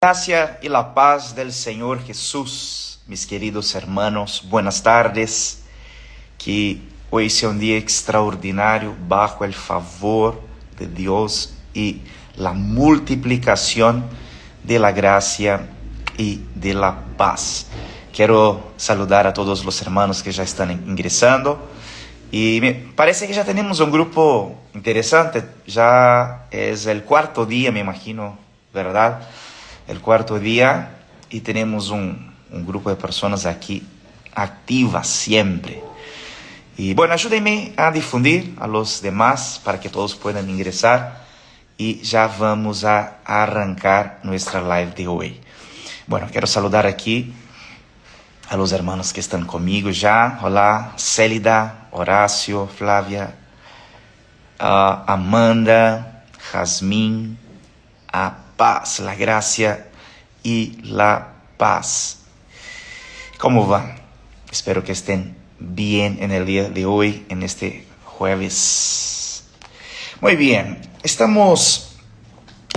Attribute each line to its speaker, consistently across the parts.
Speaker 1: Gracia y la paz del Señor Jesús, mis queridos hermanos, buenas tardes. Que hoy sea un día extraordinario bajo el favor de Dios y la multiplicación de la gracia y de la paz. Quiero saludar a todos los hermanos que ya están ingresando y me parece que ya tenemos un grupo interesante. Ya es el cuarto día, me imagino, ¿verdad? El cuarto día y tenemos un grupo de personas aquí activas siempre. Y bueno, ayúdenme a difundir a los demás para que todos puedan ingresar y ya vamos a arrancar nuestra live de hoy. Bueno, quiero saludar aquí a los hermanos que están conmigo ya. Hola, Célida, Horacio, Flávia, Amanda, Jazmín, a paz, la gracia y la paz. ¿Cómo va? Espero que estén bien en el día de hoy, en este jueves. Muy bien, estamos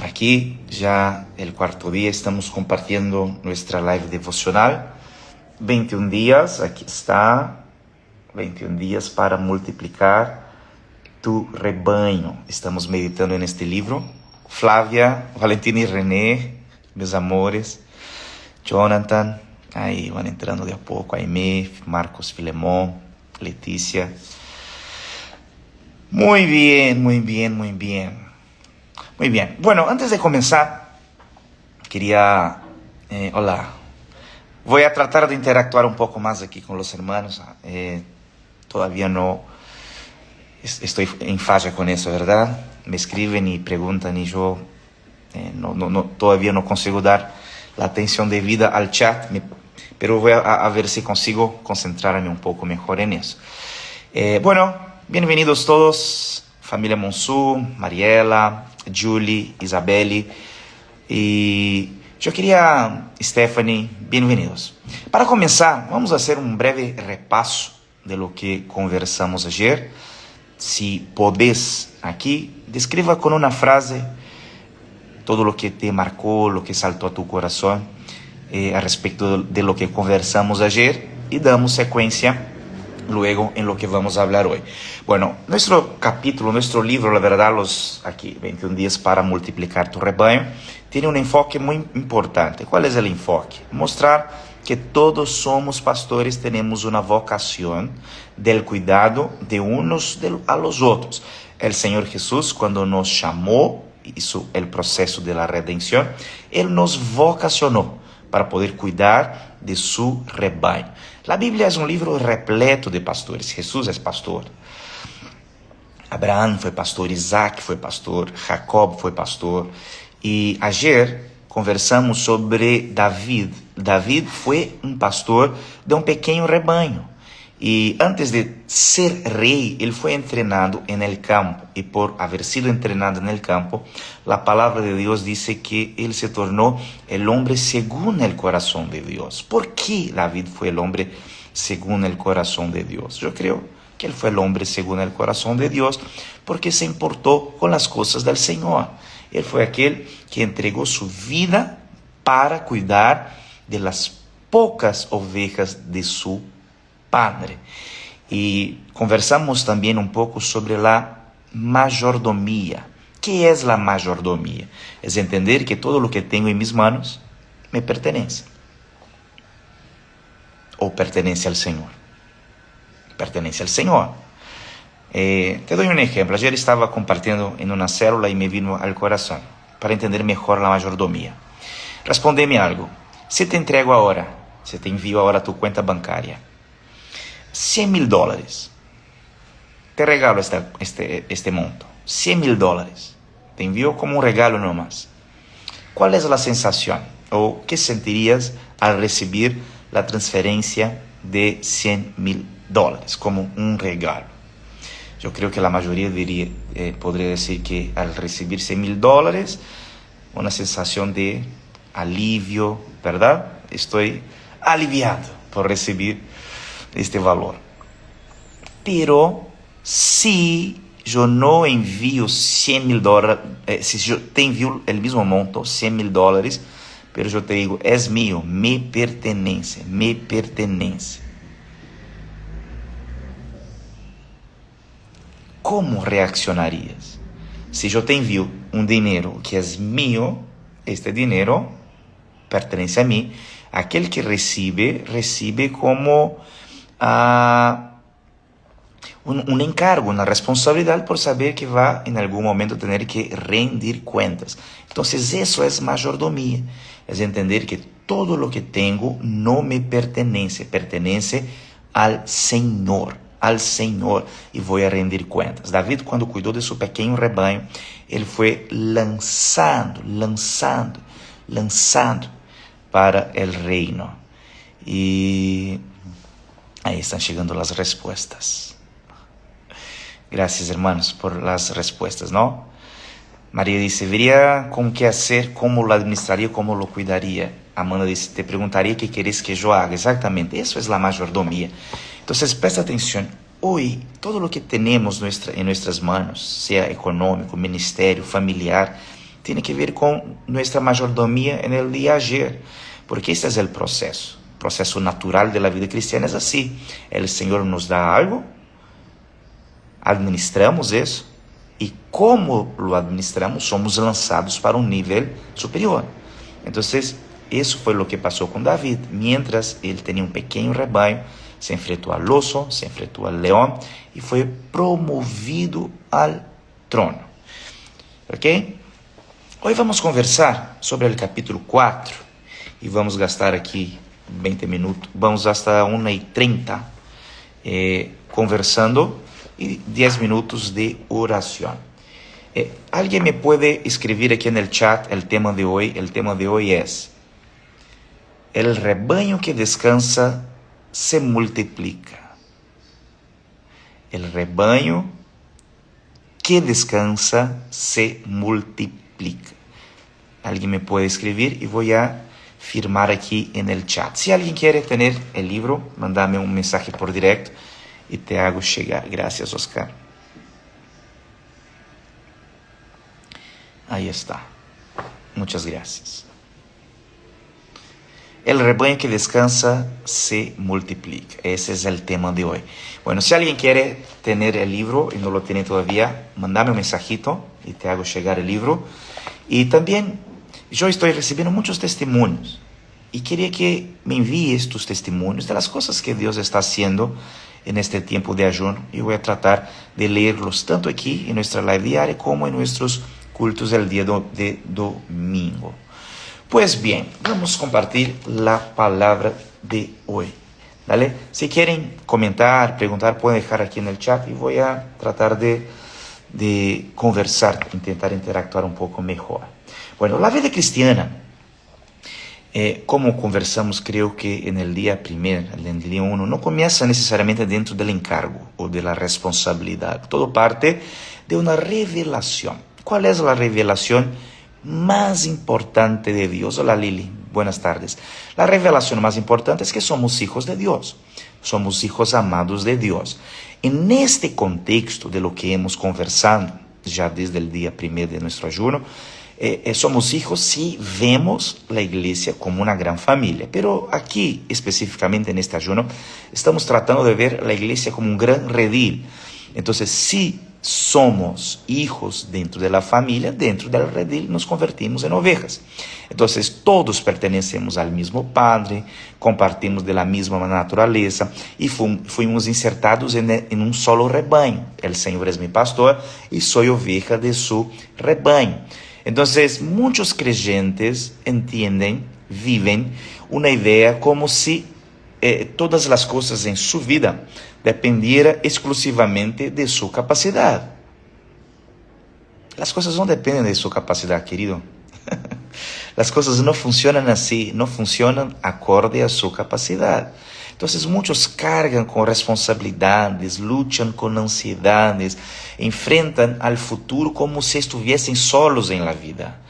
Speaker 1: aquí ya el cuarto día, estamos compartiendo nuestra live devocional. 21 días, aquí está, 21 días para multiplicar tu rebaño. Estamos meditando en este libro. Flávia, Valentina y René, meus amores, Jonathan, ahí van entrando de a poco, Aimee, Marcos, Filemón, Leticia. Muy bien, muy bien, muy bien. Muy bien, bueno, antes de comenzar, quería, hola, voy a tratar de interactuar un poco más aquí con los hermanos, todavía no estoy en falla con eso, ¿verdad? Me escriben y preguntan y yo todavía no consigo dar la atención debida al chat, pero voy a ver si consigo concentrarme un poco mejor en eso. Bueno, bienvenidos todos, familia Monsu, Mariela, Julie, Isabelle y yo quería, Stephanie, bienvenidos. Para comenzar, vamos a hacer un breve repaso de lo que conversamos ayer. Si podés aquí, describa con una frase todo lo que te marcó, lo que saltó a tu corazón a respecto de lo que conversamos ayer y damos secuencia luego en lo que vamos a hablar hoy. Bueno, nuestro capítulo, nuestro libro, la verdad, los aquí 21 días para multiplicar tu rebaño, tiene un enfoque muy importante. ¿Cuál es el enfoque? Mostrar que todos somos pastores, tenemos una vocación del cuidado de unos a los otros. El Señor Jesús, cuando nos llamó, hizo el proceso de la redención, Él nos vocacionó para poder cuidar de su rebaño. La Biblia es un libro repleto de pastores. Jesús es pastor. Abraham fue pastor, Isaac fue pastor, Jacob fue pastor. Y ayer conversamos sobre David. David fue un pastor de un pequeño rebaño. Y antes de ser rey, él fue entrenado en el campo. Y por haber sido entrenado en el campo, la palabra de Dios dice que él se tornó el hombre según el corazón de Dios. ¿Por qué David fue el hombre según el corazón de Dios? Yo creo que él fue el hombre según el corazón de Dios porque se importó con las cosas del Señor. Él fue aquel que entregó su vida para cuidar de las pocas ovejas de su padre. Y conversamos también un poco sobre la mayordomía. ¿Qué es la mayordomía? Es entender que todo lo que tengo en mis manos me pertenece. O pertenece al Señor. Pertenece al Señor. Te doy un ejemplo. Ayer estaba compartiendo en una célula y me vino al corazón para entender mejor la mayordomía. Respondeme algo. Si te entrego ahora, si te envío ahora a tu cuenta bancaria $100,000, te regalo este monto, $100,000, te envío como un regalo nomás. ¿Cuál es la sensación o qué sentirías al recibir la transferencia de $100,000 como un regalo? Yo creo que la mayoría podría decir que al recibir $100,000, una sensación de alivio, ¿verdad? Estoy aliviado por recibir este valor. Pero si yo no envío $100,000, si yo te envío el mismo monto, $100,000, pero yo te digo, es mío, me pertenece, me pertenece. ¿Cómo reaccionarías si yo te envío un dinero que es mío? Este dinero pertenece a mí. Aquel que recibe como un encargo, una responsabilidad por saber que va en algún momento tener que rendir cuentas. Entonces eso es mayordomía, es entender que todo lo que tengo no me pertenece, pertenece al Señor, y voy a rendir cuentas. David, cuando cuidó de su pequeño rebaño, él fue lanzando para el reino. Y ahí están llegando las respuestas. Gracias, hermanos, por las respuestas, ¿no? María dice, vería con qué hacer, cómo lo administraría, cómo lo cuidaría. Amanda dice, te preguntaría qué querés que yo haga. Exactamente, eso es la mayordomía. Entonces, presta atención. Hoy, todo lo que tenemos en nuestras manos, sea económico, ministerio, familiar, tiene que ver con nuestra mayordomía en el día de ayer. Porque este es el proceso natural de la vida cristiana es así. El Señor nos da algo, administramos eso, y como lo administramos, somos lanzados para un nivel superior. Entonces, eso fue lo que pasó con David. Mientras él tenía un pequeño rebaño, se enfrentó al oso, se enfrentó al león, y fue promovido al trono. ¿Ok? Hoy vamos a conversar sobre el capítulo 4, y vamos a gastar aquí 20 minutos, vamos hasta 1:30 conversando, y 10 minutos de oración. ¿Alguien me puede escribir aquí en el chat el tema de hoy? El tema de hoy es: el rebaño que descansa se multiplica. El rebaño que descansa se multiplica. Alguien me puede escribir y voy a firmar aquí en el chat. Si alguien quiere tener el libro, mándame un mensaje por directo y te hago llegar. Gracias, Oscar. Ahí está. Muchas gracias. El rebaño que descansa se multiplica. Ese es el tema de hoy. Bueno, si alguien quiere tener el libro y no lo tiene todavía, mándame un mensajito y te hago llegar el libro. Y también yo estoy recibiendo muchos testimonios y quería que me envíes tus testimonios de las cosas que Dios está haciendo en este tiempo de ayuno, y voy a tratar de leerlos tanto aquí en nuestra live diaria como en nuestros cultos del día de domingo. Pues bien, vamos a compartir la palabra de hoy. ¿Vale? Si quieren comentar, preguntar, pueden dejar aquí en el chat y voy a tratar de conversar, intentar interactuar un poco mejor. Bueno, la vida cristiana, como conversamos, creo que en el día primero, en el día 1, no comienza necesariamente dentro del encargo o de la responsabilidad. Todo parte de una revelación. ¿Cuál es la revelación más importante de Dios? Hola, Lili, buenas tardes. La revelación más importante es que somos hijos de Dios. Somos hijos amados de Dios. En este contexto de lo que hemos conversado ya desde el día primero de nuestro ayuno, somos hijos si vemos la iglesia como una gran familia. Pero aquí, específicamente en este ayuno, estamos tratando de ver la iglesia como un gran redil. Entonces, si somos hijos dentro de la familia, dentro del redil nos convertimos en ovejas. Entonces, todos pertenecemos al mismo Padre, compartimos de la misma naturaleza y fuimos insertados en un solo rebaño. El Señor es mi pastor y soy oveja de su rebaño. Entonces, muchos creyentes viven una idea como si todas las cosas en su vida dependiera exclusivamente de su capacidad. Las cosas no dependen de su capacidad, querido. Las cosas no funcionan así, no funcionan acorde a su capacidad. Entonces muchos cargan con responsabilidades, luchan con ansiedades, enfrentan al futuro como si estuviesen solos en la vida.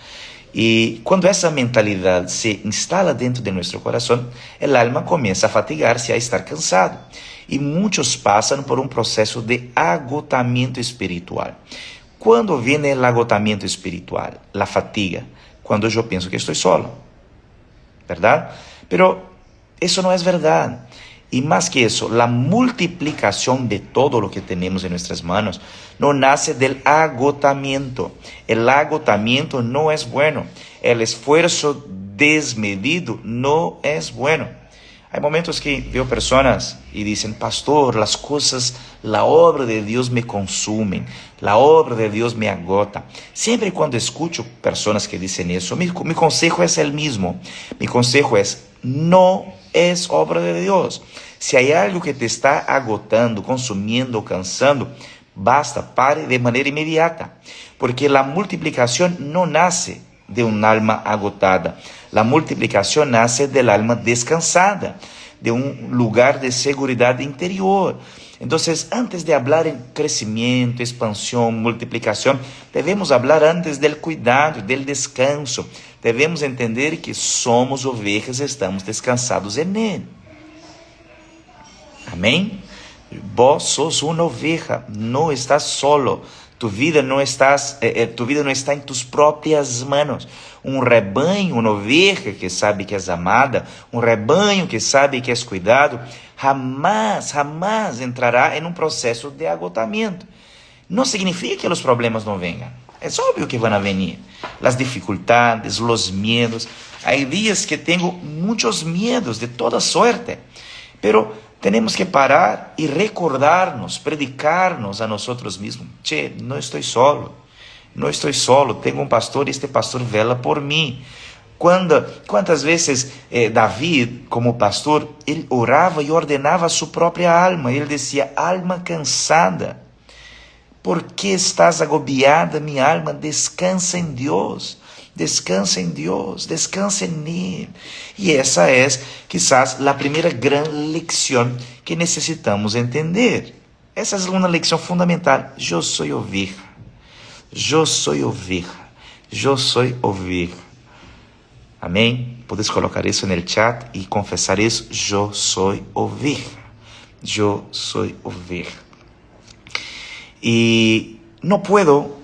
Speaker 1: Y cuando esa mentalidad se instala dentro de nuestro corazón, el alma comienza a fatigarse, a estar cansado. Y muchos pasan por un proceso de agotamiento espiritual. ¿Cuándo viene el agotamiento espiritual? La fatiga. Cuando yo pienso que estoy solo. ¿verdad? Pero eso no es verdad. Y más que eso, la multiplicación de todo lo que tenemos en nuestras manos no nace del agotamiento. El agotamiento no es bueno. El esfuerzo desmedido no es bueno. Hay momentos que veo personas y dicen, pastor, las cosas, la obra de Dios me consumen, la obra de Dios me agota. Siempre cuando escucho personas que dicen eso, mi consejo es el mismo. Mi consejo es, no es obra de Dios. Si hay algo que te está agotando, consumiendo, cansando, basta, pare de manera inmediata. Porque la multiplicación no nace de un alma agotada. La multiplicación nace del alma descansada, de un lugar de seguridad interior. Entonces, antes de hablar en crecimiento, expansión, multiplicación, debemos hablar antes del cuidado, del descanso. Debemos entender que somos ovejas e estamos descansados en Él. Amém? Vos sos uma oveja, não estás solo. Tu vida não está em tus próprias manos. Um rebanho, uma oveja que sabe que és amada, um rebanho que sabe que és cuidado, jamás entrará em um processo de agotamento. Não significa que os problemas não venham. É óbvio que vão venir. As dificuldades, os medos. Há dias que tenho muitos medos de toda sorte. Pero tenemos que parar y recordarnos, predicarnos a nosotros mismos. Che, no estoy solo, tengo un pastor y este pastor vela por mí. ¿Cuántas veces David, como pastor, él oraba y ordenaba a su propia alma? Él decía, alma cansada, ¿por qué estás agobiada, mi alma? Descansa en Dios. Descansa em Deus, descansa em Ele. E essa é, quizás, a primeira grande lição que necessitamos entender. Essa é uma lição fundamental. Eu sou oveja. Eu sou oveja. Eu sou oveja. Amém? Podes colocar isso no chat e confessar isso. Eu sou oveja. Eu sou oveja. E não puedo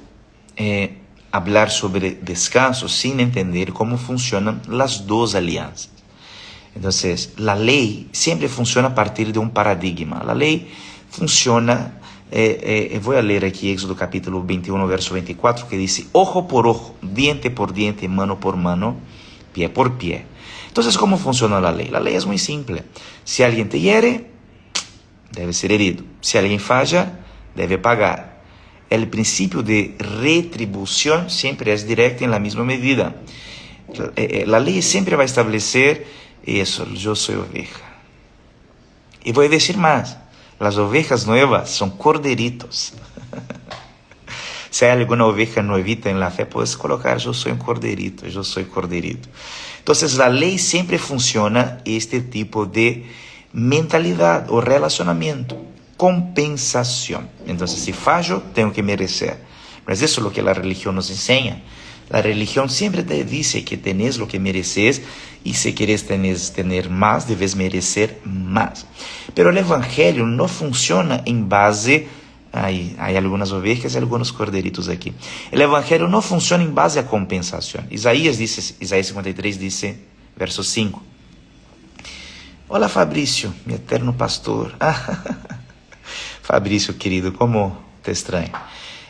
Speaker 1: hablar sobre descanso sin entender cómo funcionan las dos alianzas. Entonces, la ley siempre funciona a partir de un paradigma. La ley funciona, voy a leer aquí Éxodo capítulo 21, verso 24, que dice, ojo por ojo, diente por diente, mano por mano, pie por pie. Entonces, ¿cómo funciona la ley? La ley es muy simple. Si alguien te hiere, debe ser herido. Si alguien falla, debe pagar. El principio de retribución siempre es directo en la misma medida. La ley siempre va a establecer eso, yo soy oveja. Y voy a decir más, las ovejas nuevas son corderitos. Si hay alguna oveja nuevita en la fe, puedes colocar, yo soy un corderito, yo soy corderito. Entonces la ley siempre funciona este tipo de mentalidad o relacionamiento. Compensación. Entonces, si fallo, tengo que merecer. No es eso lo que la religión nos enseña. La religión siempre te dice que tenés lo que mereces y si quieres tener más, debes merecer más. Pero el evangelio no funciona en base... Hay algunas ovejas y algunos corderitos aquí. El evangelio no funciona en base a compensación. Isaías 53 dice, verso 5. Hola Fabrício, mi eterno pastor. Fabrício, querido, como te extraño.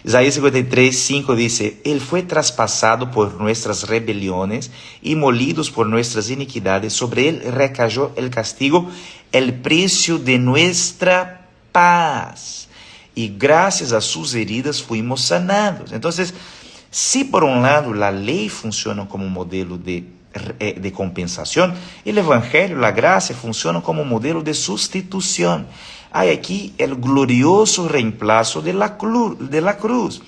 Speaker 1: Isaías 53, 5 dice, Él fue traspasado por nuestras rebeliones y molidos por nuestras iniquidades. Sobre Él recayó el castigo, el precio de nuestra paz. Y gracias a sus heridas fuimos sanados. Entonces, si por un lado la ley funciona como modelo de compensación, el evangelio, la gracia, funciona como modelo de sustitución. Hay aquí el glorioso reemplazo de la cruz.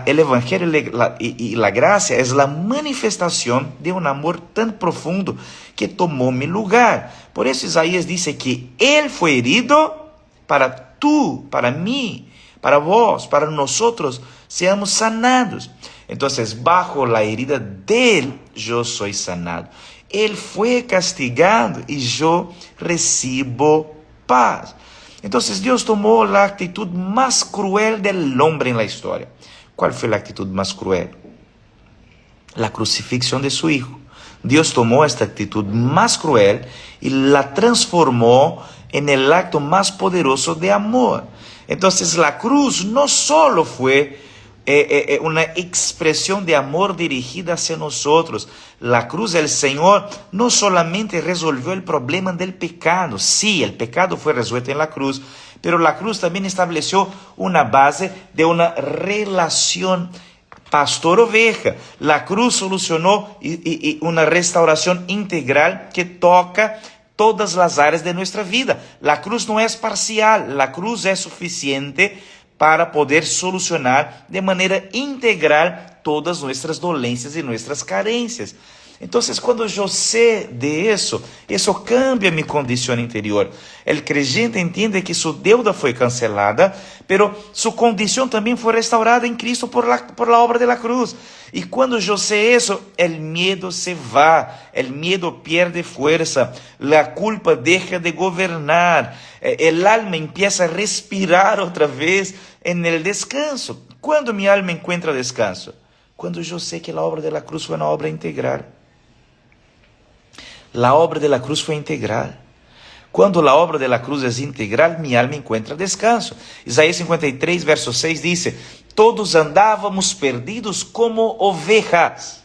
Speaker 1: El evangelio y la gracia es la manifestación de un amor tan profundo que tomó mi lugar. Por eso Isaías dice que Él fue herido para tú, para mí, para vos, para nosotros, seamos sanados. Entonces, bajo la herida de Él, yo soy sanado. Él fue castigado y yo recibo paz. Entonces Dios tomó la actitud más cruel del hombre en la historia. ¿Cuál fue la actitud más cruel? La crucifixión de su hijo. Dios tomó esta actitud más cruel y la transformó en el acto más poderoso de amor. Entonces la cruz no solo fue una expresión de amor dirigida hacia nosotros. La cruz del Señor no solamente resolvió el problema del pecado. Sí, el pecado fue resuelto en la cruz, pero la cruz también estableció una base de una relación pastor-oveja. La cruz solucionó una restauración integral que toca todas las áreas de nuestra vida. La cruz no es parcial, la cruz es suficiente para poder solucionar de manera integral todas nuestras dolencias y nuestras carencias. Entonces, cuando yo sé de eso cambia mi condición interior. El creyente entiende que su deuda fue cancelada, pero su condición también fue restaurada en Cristo por la obra de la cruz. Y cuando yo sé eso, el miedo se va, el miedo pierde fuerza, la culpa deja de gobernar, el alma empieza a respirar otra vez en el descanso. ¿Cuándo mi alma encuentra descanso? Cuando yo sé que la obra de la cruz fue una obra integral. La obra de la cruz fue integral. Cuando la obra de la cruz es integral, mi alma encuentra descanso. Isaías 53, verso 6 dice: todos andábamos perdidos como ovejas.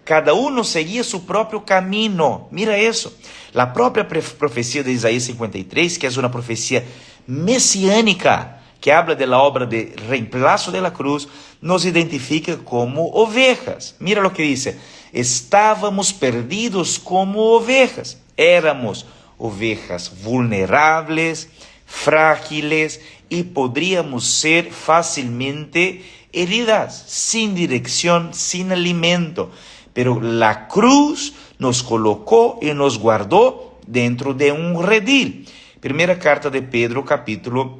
Speaker 1: Cada uno seguía su propio camino. Mira eso. La propia profecía de Isaías 53, que es una profecía mesiânica, que habla de la obra de reemplazo de la cruz, nos identifica como ovejas. Mira lo que dice: estábamos perdidos como ovejas. Éramos ovejas vulnerables, frágiles y podríamos ser fácilmente heridas, sin dirección, sin alimento. Pero la cruz nos colocó y nos guardó dentro de un redil. Primera carta de Pedro, capítulo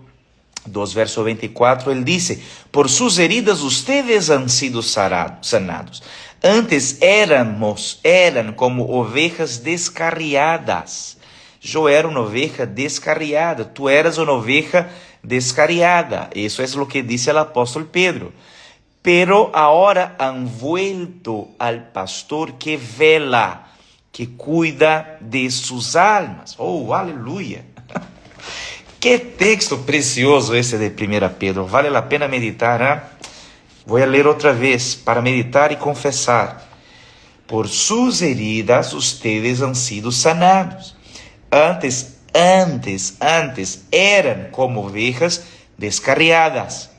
Speaker 1: 2, verso 24, él dice: por sus heridas ustedes han sido sanados. Antes eran como ovejas descarriadas. Yo era una oveja descarriada, tú eras una oveja descarriada. Eso es lo que dice el apóstol Pedro. Pero ahora han vuelto al pastor que vela, que cuida de sus almas. Oh, aleluya. Qué texto precioso ese de 1 Pedro. Vale la pena meditar, ¿eh? Voy a leer otra vez para meditar y confesar. Por sus heridas ustedes han sido sanados. Antes eran como ovejas descarriadas,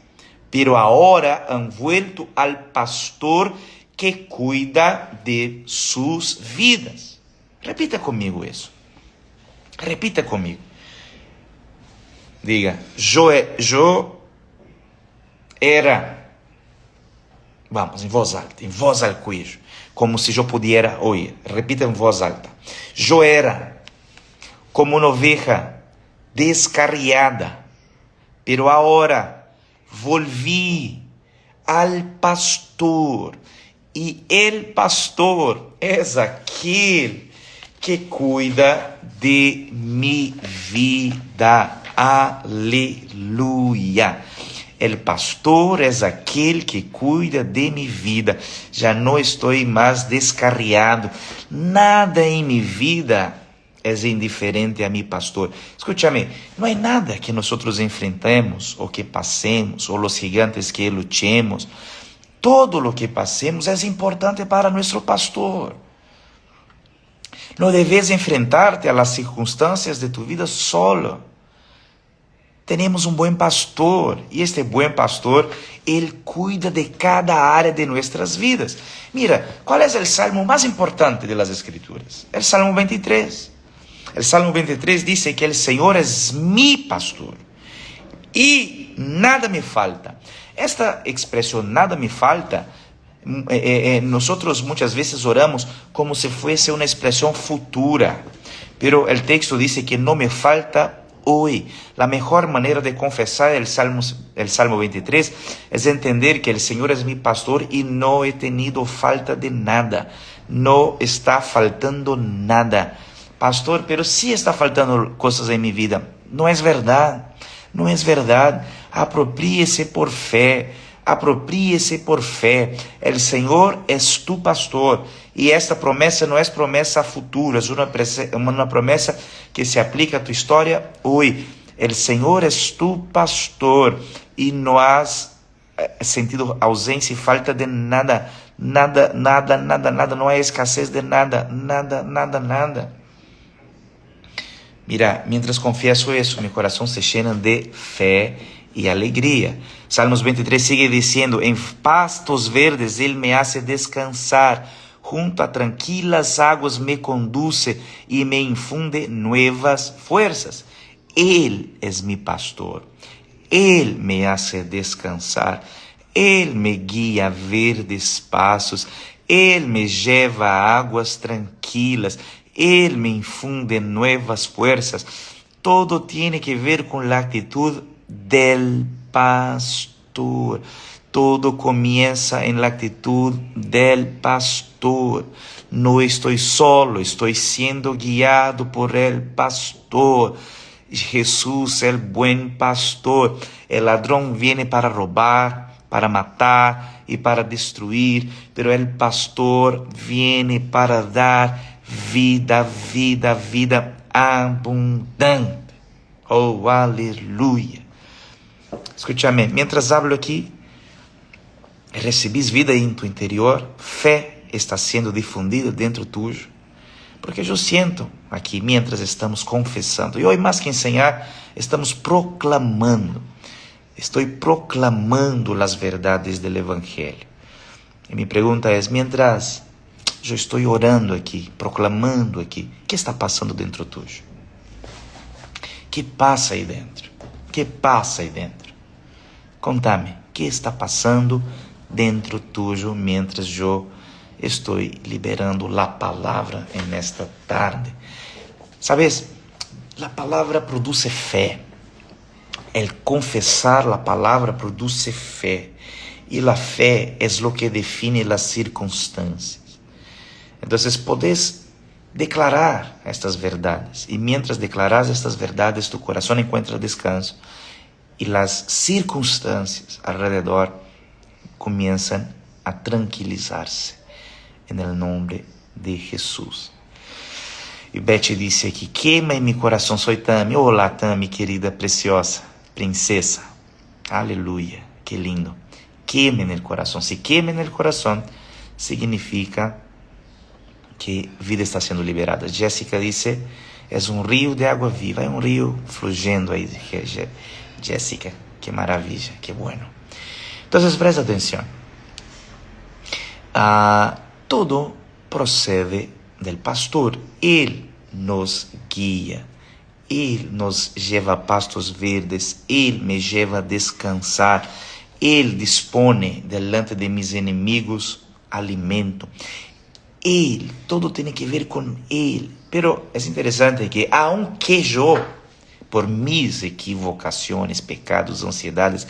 Speaker 1: pero ahora han vuelto al pastor que cuida de sus vidas. Repita conmigo eso. Repita conmigo. Diga: yo era. Vamos, em voz al cuello, como se eu pudiera oír. Repita em voz alta. Eu era como uma oveja descarriada, pero ahora volví al pastor, e el pastor es aquele que cuida de mi vida. Aleluia. El pastor es aquel que cuida de mi vida. Ya no estoy más descarriado. Nada en mi vida es indiferente a mi pastor. Escúchame, no hay nada que nosotros enfrentemos o que pasemos o los gigantes que luchemos. Todo lo que pasemos es importante para nuestro pastor. No debes enfrentarte a las circunstancias de tu vida solo. Tenemos un buen pastor, y este buen pastor, él cuida de cada área de nuestras vidas. Mira, ¿cuál es el salmo más importante de las Escrituras? El Salmo 23. El Salmo 23 dice que el Señor es mi pastor y nada me falta. Esta expresión, nada me falta, nosotros muchas veces oramos como si fuese una expresión futura, pero el texto dice que no me falta hoy. La mejor manera de confesar el Salmo 23 es entender que el Señor es mi pastor y no he tenido falta de nada. No está faltando nada. Pastor, pero sí está faltando cosas en mi vida. No es verdad. No es verdad. Apropríese por fe. Apropríe-se por fé. El Senhor es tu pastor. E esta promessa não é promessa a futuro, é uma promessa que se aplica a tu história hoje. El Senhor es tu pastor e não has sentido ausência e falta de nada. Nada, nada, nada, nada. Não há escassez de nada. Nada, nada, nada. Mira, mientras confieso eso, mi corazón se llena de fe y alegría. Salmos 23 sigue diciendo, en pastos verdes Él me hace descansar, junto a tranquilas aguas me conduce y me infunde nuevas fuerzas. Él es mi pastor, Él me hace descansar, Él me guía a verdes pasos, Él me lleva a aguas tranquilas, Él me infunde nuevas fuerzas. Todo tiene que ver con la actitud del pastor. Todo comienza en la actitud del pastor. No estoy solo, estoy siendo guiado por el pastor. Jesús, el buen pastor. El ladrón viene para robar, para matar y para destruir, pero el pastor viene para dar vida, vida, vida abundante. Oh, aleluya. Escúchame, mientras hablo aquí, recibís vida en tu interior, fe está siendo difundida dentro tuyo, porque yo siento aquí, mientras estamos confesando, y hoy más que enseñar, estamos proclamando, estoy proclamando las verdades del Evangelio. Y mi pregunta es, mientras yo estoy orando aquí, proclamando aquí, ¿qué está pasando dentro tuyo? ¿Qué pasa ahí dentro? ¿Qué pasa ahí dentro? Contame, ¿qué está pasando dentro tuyo mientras yo estoy liberando la palabra en esta tarde? ¿Sabes? La palabra produce fe. El confesar la palabra produce fe. Y la fe es lo que define las circunstancias. Entonces podés declarar estas verdades. Y mientras declaras estas verdades, tu corazón encuentra descanso. Y las circunstancias alrededor comienzan a tranquilizarse. En el nombre de Jesús. E Betty disse aqui, queima em meu coração, soy Tami. Olá, Tami, querida, preciosa, princesa. Aleluia, que lindo. Queime no coração. Se queime no coração, significa que vida está sendo liberada. Jéssica disse, é rio de água viva. É rio fluyendo aí. Jéssica, que maravilha, que bueno. Então, presta atenção. Todo procede del pastor. Él nos guía, Él nos lleva a pastos verdes, Él me lleva a descansar, Él dispone delante de mis enemigos alimento. Él, todo tiene que ver con Él. Pero es interesante que aunque yo, por mis equivocaciones, pecados, ansiedades,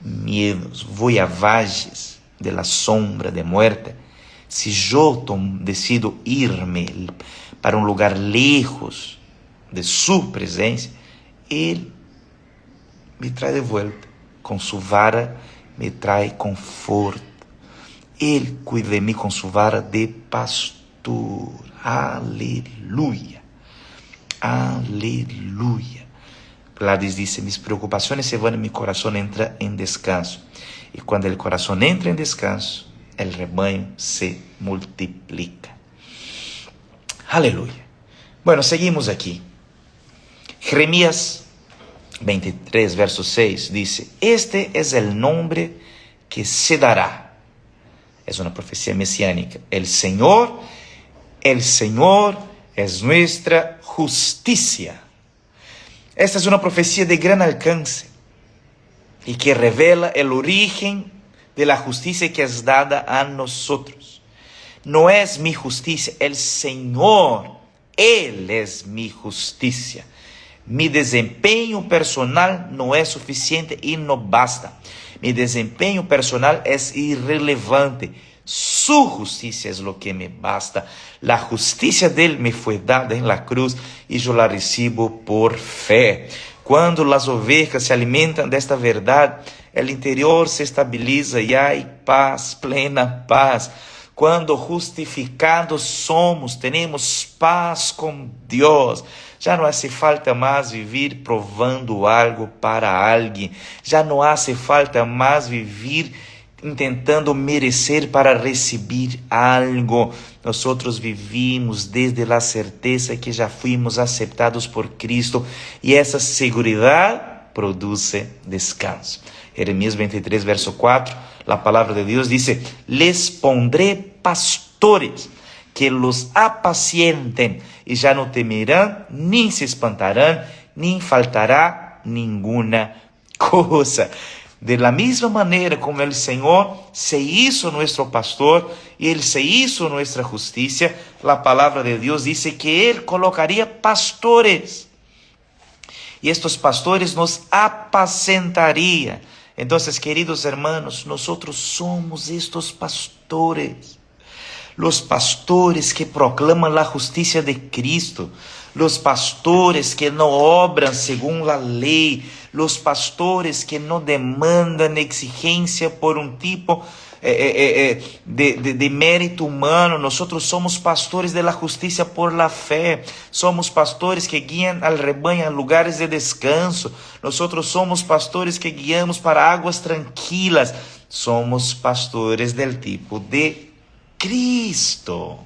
Speaker 1: miedos, voy a valles de la sombra de muerte, se eu decido irme para um lugar lejos de sua presença, Ele me traz de volta. Com sua vara me traz conforto. Ele cuida de mim com sua vara de pastor. Aleluia. Aleluia. Gladys disse, mis preocupações se vão e meu coração entra em descanso. E quando o coração entra em descanso, el rebaño se multiplica. Aleluya. Bueno, seguimos aquí. Jeremías 23, verso 6 dice, este es el nombre que se dará. Es una profecía mesiánica. El Señor es nuestra justicia. Esta es una profecía de gran alcance y que revela el origen de la justicia que es dada a nosotros. No es mi justicia, el Señor, Él es mi justicia. Mi desempeño personal no es suficiente y no basta. Mi desempeño personal es irrelevante. Su justicia es lo que me basta. La justicia de Él me fue dada en la cruz y yo la recibo por fe. Quando as ovelhas se alimentam desta verdade, o interior se estabiliza e há paz, plena paz. Quando justificados somos, temos paz com Deus. Já não hace falta mais viver provando algo para alguém. Já não hace falta mais viver tentando merecer para receber algo. Nós vivimos desde a certeza que já fuimos aceptados por Cristo e essa segurança produz descanso. Jeremias 23, verso 4, a palavra de Deus diz: les pondré pastores que los apacienten e já não temerão, nem se espantarão, nem faltará nenhuma coisa. De la misma maneira como o Senhor se hizo nuestro pastor e Ele se hizo nuestra justicia, a palavra de Deus diz que Ele colocaria pastores e estes pastores nos apacentaria. Então, queridos hermanos, nós somos estes pastores. Los pastores que proclaman a justiça de Cristo, los pastores que não obram segundo a lei, los pastores que não demandam exigência por tipo de mérito humano. Nós somos pastores de la justiça por la fé, somos pastores que guiam al rebanho a lugares de descanso, nós somos pastores que guiamos para águas tranquilas, somos pastores del tipo de Cristo.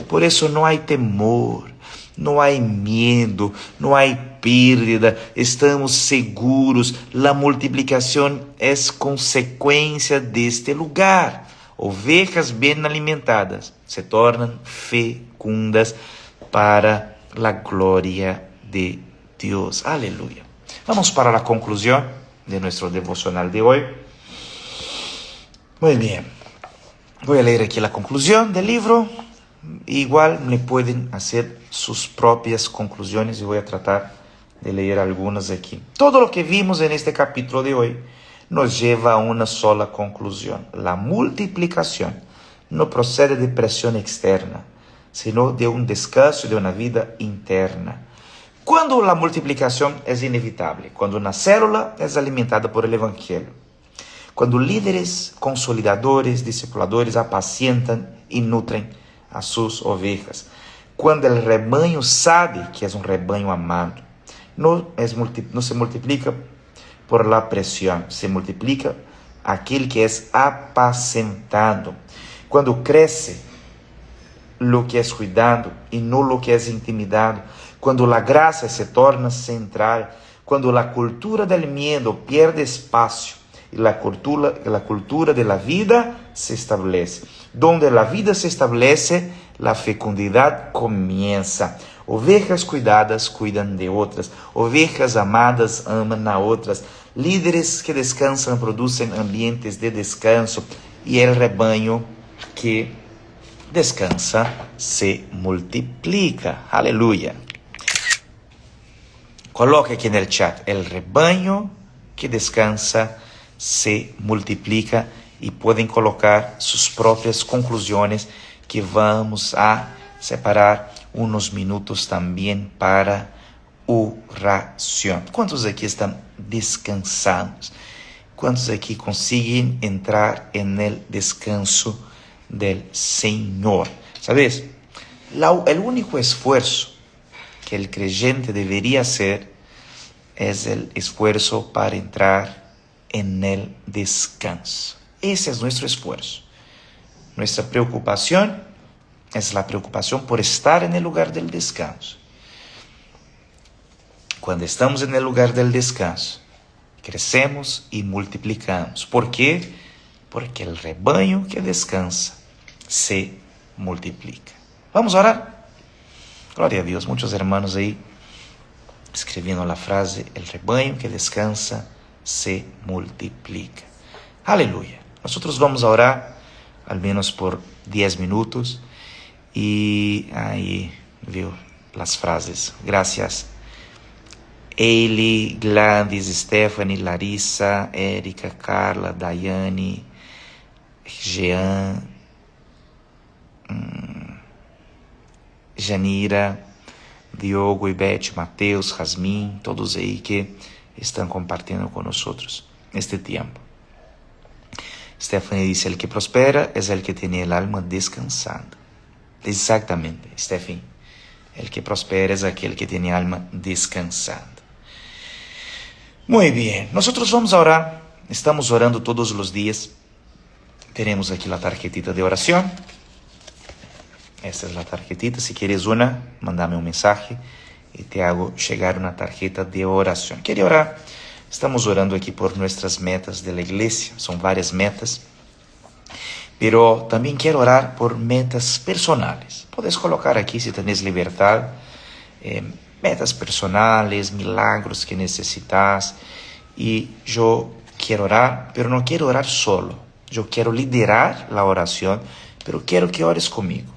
Speaker 1: Por isso não há temor, não há medo, não há pérdida, estamos seguros. A multiplicação é consequência deste lugar. Ovelhas bem alimentadas se tornam fecundas para a glória de Deus. Aleluia. Vamos para a conclusão de nosso devocional de hoje. Muito bem. Voy a leer aquí la conclusión del libro. Igual le pueden hacer sus propias conclusiones y voy a tratar de leer algunas aquí. Todo lo que vimos en este capítulo de hoy nos lleva a una sola conclusión. La multiplicación no procede de presión externa, sino de un descanso y de una vida interna. Cuando la multiplicación es inevitable, cuando una célula es alimentada por el Evangelio, quando líderes, consolidadores, discipuladores apacientam e nutrem as suas ovelhas. Quando o rebanho sabe que é um rebanho amado. Não se multiplica por la pressão, se multiplica aquele que é apacentado. Quando cresce lo que é cuidado e não lo que é intimidado. Quando a graça se torna central. Quando a cultura del miedo perde espaço. E a cultura de la vida se estabelece. Donde la vida se estabelece, la fecundidade comienza. Ovelhas cuidadas cuidam de outras. Ovelhas amadas amam a outras. Líderes que descansam produzem ambientes de descanso. E el rebanho que descansa se multiplica. Aleluia. Coloque aqui no chat. El rebanho que descansa se multiplica e podem colocar suas próprias conclusões que vamos a separar uns minutos também para oração. Quantos aqui estão descansados? Quantos aqui conseguem entrar no descanso del Senhor? ¿Sabes? O único esforço que o creyente deveria hacer é o esforço para entrar en el descanso. Ese es nuestro esfuerzo. Nuestra preocupación es la preocupación por estar en el lugar del descanso. Cuando estamos en el lugar del descanso, crecemos y multiplicamos. ¿Por qué? Porque el rebaño que descansa se multiplica. Vamos a orar. Glória a Deus. Muitos hermanos aí escrevendo a frase, el rebaño que descansa se multiplica. Aleluia. Nós vamos a orar, al menos por 10 minutos. E aí, viu, as frases. Graças. Eile, Gladys, Stephanie, Larissa, Érica, Carla, Daiane, Jean, Janira, Diogo, Ibete, Mateus, Jasmine, todos aí que estão compartilhando com nós este tempo. Stephanie dice, el que prospera es el que tiene el alma descansando. Exactamente, Stephanie. El que prospera es aquel que tiene alma descansando. Muy bien, nosotros vamos a orar. Estamos orando todos los días. Tenemos aquí la tarjetita de oración. Esta es la tarjetita. Si quieres una, mándame un mensaje y te hago llegar una tarjeta de oración. Quería orar. Estamos orando aquí por nuestras metas de la iglesia. Son varias metas. Pero también quiero orar por metas personales. Puedes colocar aquí, si tenés libertad, metas personales, milagros que necesitas. Y yo quiero orar, pero no quiero orar solo. Yo quiero liderar la oración, pero quiero que ores conmigo.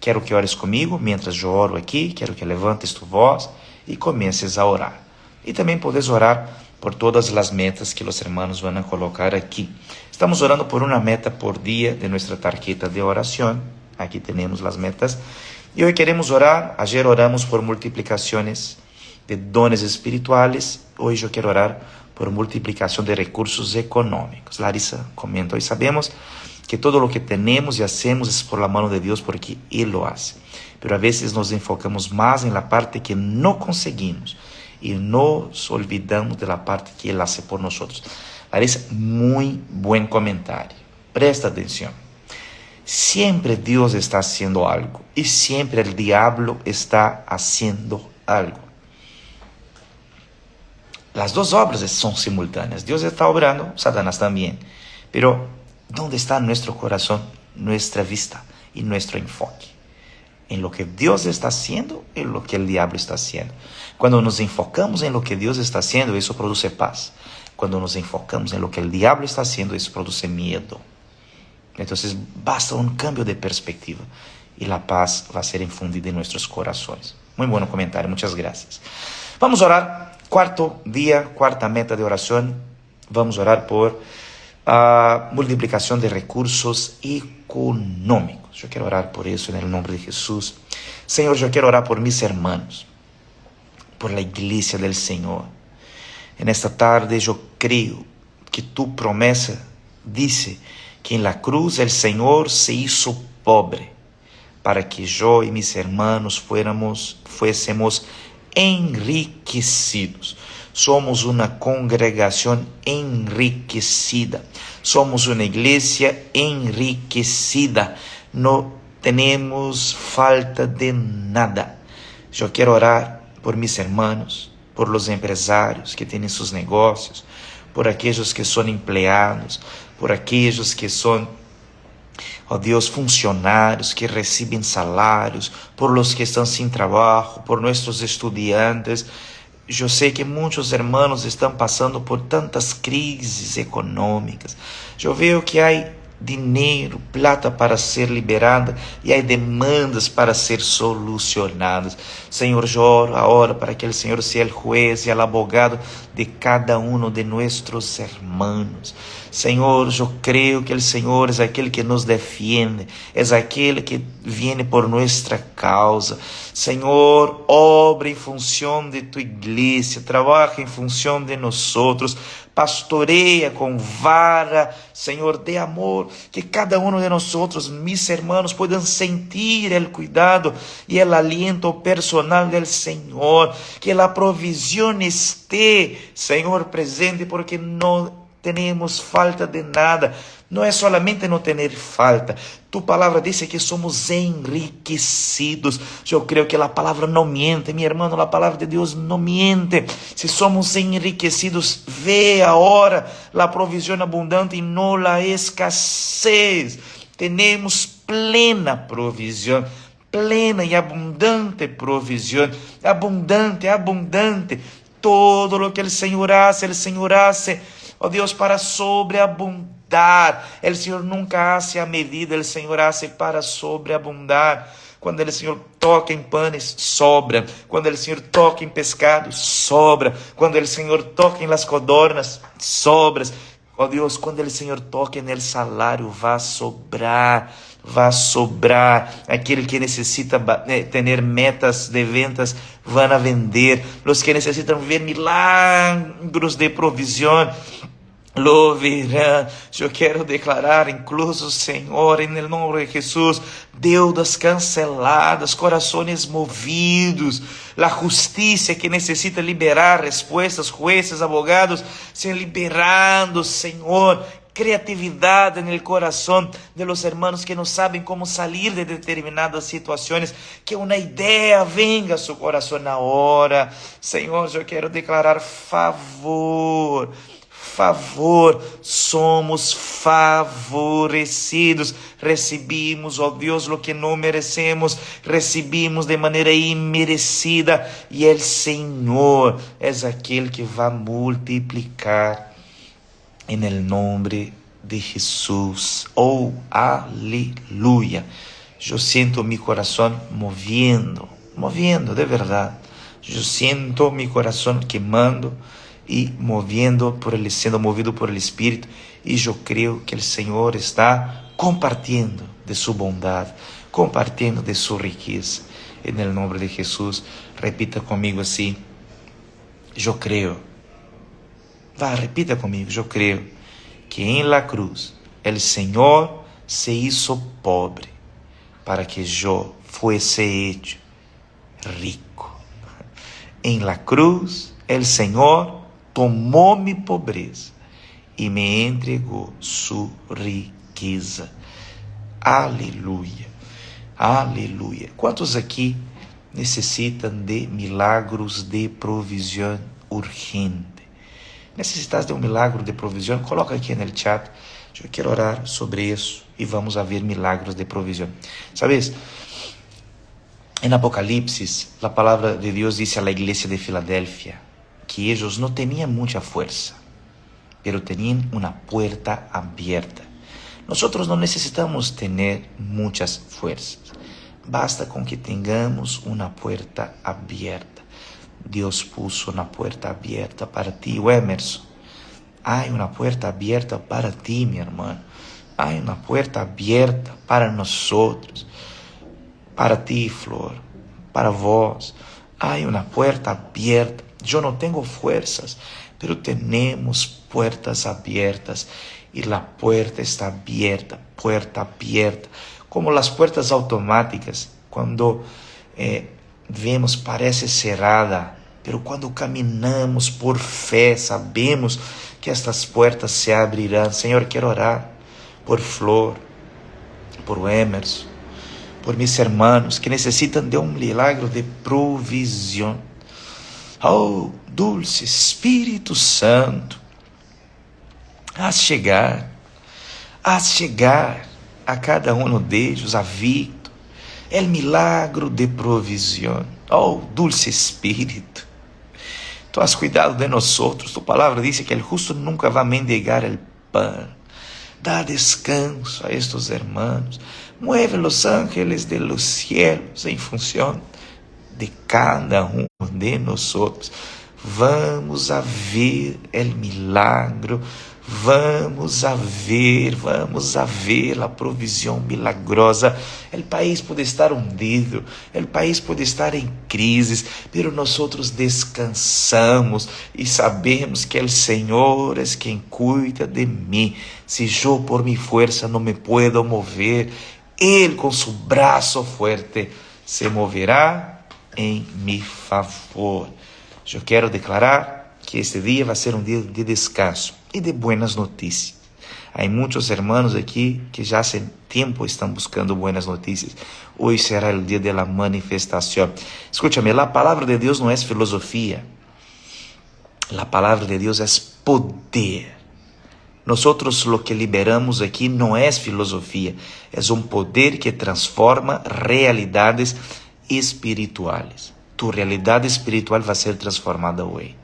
Speaker 1: Quero que ores comigo mientras eu oro aqui. Quero que levantes tu voz e comeces a orar. E também podes orar por todas as metas que os hermanos vão colocar aqui. Estamos orando por uma meta por dia de nossa tarjeta de oração. Aqui temos as metas. E hoje queremos orar. Ayer oramos por multiplicações de dones espirituais. Hoje eu quero orar por multiplicação de recursos econômicos. Larissa comenta. Hoje sabemos que todo lo que tenemos y hacemos es por la mano de Dios porque Él lo hace. Pero a veces nos enfocamos más en la parte que no conseguimos y nos olvidamos de la parte que Él hace por nosotros. Larissa, muy buen comentario. Presta atención. Siempre Dios está haciendo algo y siempre el diablo está haciendo algo. Las dos obras son simultáneas. Dios está obrando, Satanás también. Pero ¿dónde está nuestro corazón, nuestra vista y nuestro enfoque? En lo que Dios está haciendo y en lo que el diablo está haciendo. Cuando nos enfocamos en lo que Dios está haciendo, eso produce paz. Cuando nos enfocamos en lo que el diablo está haciendo, eso produce miedo. Entonces basta un cambio de perspectiva y la paz va a ser infundida en nuestros corazones. Muy buen comentario, muchas gracias. Vamos a orar, cuarto día, cuarta meta de oración. Vamos a orar por multiplicación de recursos económicos. Yo quiero orar por eso en el nombre de Jesús. Señor, yo quiero orar por mis hermanos, por la iglesia del Señor. En esta tarde yo creo que tu promesa dice que en la cruz el Señor se hizo pobre para que yo y mis hermanos fuésemos enriquecidos. Somos una congregación enriquecida. Somos una iglesia enriquecida. No tenemos falta de nada. Yo quiero orar por mis hermanos, por los empresarios que tienen sus negocios, por aquellos que son empleados, por aquellos que son, oh Dios, funcionarios que reciben salarios, por los que están sin trabajo, por nuestros estudiantes. Eu sei que muitos hermanos estão passando por tantas crises econômicas. Eu vejo que há dinheiro, plata para ser liberada e há demandas para ser solucionadas. Senhor, eu oro agora para que o Senhor seja o juez e o abogado de cada um de nossos hermanos. Senhor, eu creio que o Senhor é aquele que nos defende, é aquele que viene por nossa causa. Senhor, obra em função de tu igreja, trabalha em função de nós outros, pastoreia com vara, Senhor, de amor, que cada um de nós outros, mis hermanos, puedan sentir o cuidado e o aliento personal del Senhor, que a provisão esté, Senhor, presente, porque não tenemos falta de nada. No es solamente no tener falta. Tu palabra dice que somos enriquecidos. Yo creo que la palabra no miente, mi hermano. La palabra de Dios no miente. Si somos enriquecidos, ve ahora la provisión abundante y no la escasez. Tenemos plena provisión, plena y abundante provisión. Abundante, abundante. Todo lo que el Señor hace, oh Deus, para sobreabundar. O Senhor nunca hace a medida, o Senhor hace para sobreabundar. Quando o Senhor toca em panes, sobra. Quando o Senhor toca em pescado, sobra. Quando o Senhor toca em las codornas, sobras. Oh Deus, quando o Senhor toque no salário, vai sobrar. Aquele que necessita ter metas de ventas, vão a vender. Os que necessitam ver milagros de provisão, lo verão. Eu quero declarar, incluso, Senhor, em nome de Jesus, deudas canceladas, corações movidos, a justiça que necessita liberar respostas, jueces, abogados, se liberando, Senhor, criatividade no coração de los hermanos que não sabem como sair de determinadas situações, que uma ideia venga a seu coração na hora. Senhor, eu quero declarar favor, somos favorecidos, recebimos, ó Deus, o que não merecemos, recebimos de maneira imerecida, e o Senhor é aquele que vai multiplicar em nome de Jesus. Oh, aleluia! Eu sinto meu coração moviendo, de verdade. Eu sinto meu coração queimando e sendo movido por el Espírito, e eu creio que o Senhor está compartilhando de sua bondade, compartilhando de sua riqueza. Em nome de Jesus, repita comigo assim: eu creio. Repita comigo: eu creio que em la cruz el Senhor se hizo pobre para que eu fuese hecho rico. Em la cruz el Senhor tomou minha pobreza e me entregou sua riqueza. Aleluia, aleluia. Quantos aqui necessitam de milagros de provisão urgente? Necessitas de milagre de provisão? Coloca aqui no chat. Eu quero orar sobre isso e vamos a ver milagros de provisão. Sabes? Em Apocalipse, a palavra de Deus disse à igreja de Filadélfia que eles não tinham muita força, pero tinham uma porta aberta. Nós não necessitamos ter muitas forças, basta com que tenhamos uma porta aberta. Deus puso uma porta aberta para ti, Emerson. Há uma porta aberta para ti, meu irmão. Há uma porta aberta para nós, para ti, Flor, para vós. Há uma porta aberta. Eu não tenho forças, pero temos portas abertas, e a porta está aberta, como as portas automáticas, quando vemos parece cerrada, pero quando caminhamos por fé, sabemos que estas portas se abrirão. Senhor, quero orar por Flor, por Emerson, por mis hermanos que necessitam de milagre de provisão. Oh, dulce Espírito Santo, haz chegar a cada deles, a Victor, el milagro de provisão. Oh, dulce Espírito, tu has cuidado de nós. Tu palavra diz que o justo nunca vai mendigar el pan. Dá descanso a estes hermanos. Mueve los ángeles de los cielos em função de cada de nós. Vamos a ver el milagro, vamos a ver a provisão milagrosa. O país pode estar hundido, o país pode estar em crises, pero nós descansamos e sabemos que o Senhor é quem cuida de mim. Se eu por minha força não me puedo mover, Ele com seu braço forte se moverá em meu favor. Eu quero declarar que este dia vai ser um dia de descanso e de buenas notícias. Há muitos irmãos aqui que já há tempo estão buscando buenas notícias. Hoje será o dia da manifestação. Escúchame, a palavra de Deus não é filosofia. A palavra de Deus é poder. Nós o que liberamos aqui não é filosofia, é um poder que transforma realidades espirituais. Tu realidade espiritual vai ser transformada hoje.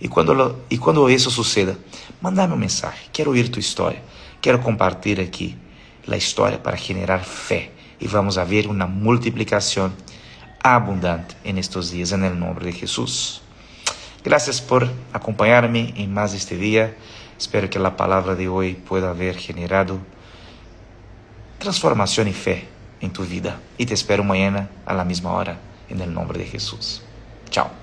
Speaker 1: E quando isso suceda, manda-me mensagem. Quero ouvir tua história. Quero compartilhar aqui a história para generar fé. E vamos a ver uma multiplicação abundante en estos dias, en el nombre de Jesus. Gracias por acompanhar-me em mais este dia. Espero que la palabra de hoy pueda haber generado transformación y fe en tu vida. Y te espero mañana a la misma hora, en el nombre de Jesús. Chao.